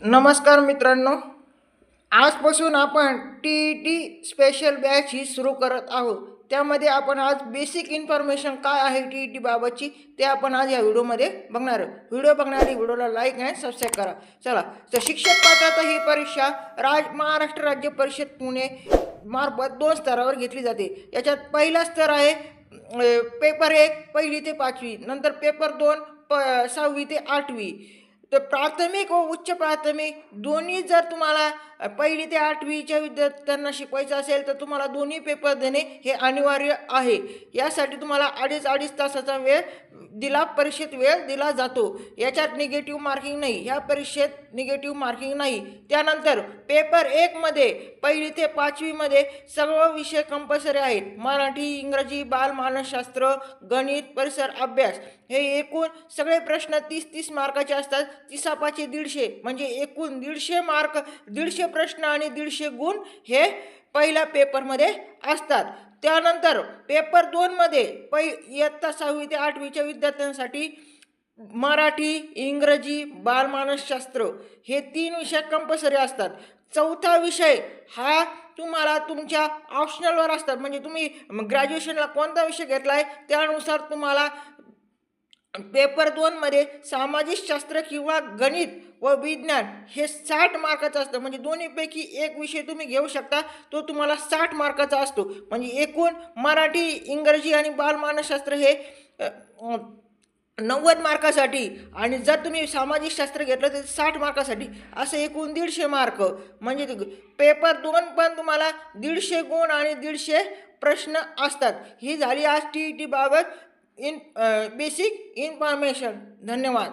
नमस्कार मित्रांनो, आजपासून आपण टी स्पेशल बॅच ही सुरू करत आहोत. त्यामध्ये आपण आज बेसिक इन्फॉर्मेशन काय आहे टी बाबतची ते आपण आज या व्हिडिओमध्ये बघणार आहोत. व्हिडिओ बघणारी व्हिडिओला लाईक आणि सबस्क्राईब करा. चला, तर शिक्षक पात्रता ही परीक्षा महाराष्ट्र राज्य परिषद पुणे मार्फत 2 स्तरावर घेतली जाते. याच्यात पहिला स्तर आहे पेपर 1 पहिली ते 5वी, नंतर पेपर 2 6वी ते 8वी. तर प्राथमिक व उच्च प्राथमिक दोन्ही जर तुम्हाला पहिली ते 8वीच्या विद्यार्थ्यांना शिकवायचं असेल तर तुम्हाला दोन्ही पेपर देणे हे अनिवार्य आहे. यासाठी तुम्हाला अडीच तासाचा परीक्षेत वेळ दिला जातो. याच्यात निगेटिव्ह मार्किंग नाही, ह्या परीक्षेत निगेटिव्ह मार्किंग नाही. त्यानंतर पेपर 1मध्ये पहिली ते 5वीमध्ये सर्व विषय कंपल्सरी आहेत. मराठी, इंग्रजी, बालमानसशास्त्र, गणित, परिसर अभ्यास हे एकूण सगळे प्रश्न 30 मार्काचे असतात. 30 150 म्हणजे एकूण 150 मार्क, 150 प्रश्न आणि 150 गुण हे पहिल्या पेपरमध्ये असतात. त्यानंतर पेपर 2मध्ये इयत्ता 6वी ते 8वीच्या विद्यार्थ्यांसाठी मराठी, इंग्रजी, बालमानसशास्त्र हे 3 विषय कंपल्सरी असतात. चौथा विषय हा तुम्हाला तुमच्या ऑप्शनलवर असतात. म्हणजे तुम्ही ग्रॅज्युएशनला कोणता विषय घेतला आहे त्यानुसार तुम्हाला पेपर 2मध्ये सामाजिक शास्त्र किंवा गणित व विज्ञान हे 60 मार्काचं असतं. म्हणजे दोन्हीपैकी एक विषय तुम्ही घेऊ शकता, तो तुम्हाला 60 मार्काचा असतो. म्हणजे एकूण मराठी, इंग्रजी आणि बालमानसशास्त्र हे 90 मार्कासाठी, आणि जर तुम्ही सामाजिक शास्त्र घेतलं तर 60 मार्कासाठी, असं एकूण 150 मार्क. म्हणजे पेपर 2 पण तुम्हाला 150 गुण आणि 150 प्रश्न असतात. ही झाली आज टी बाबत बेसिक इन्फॉर्मेशन. धन्यवाद.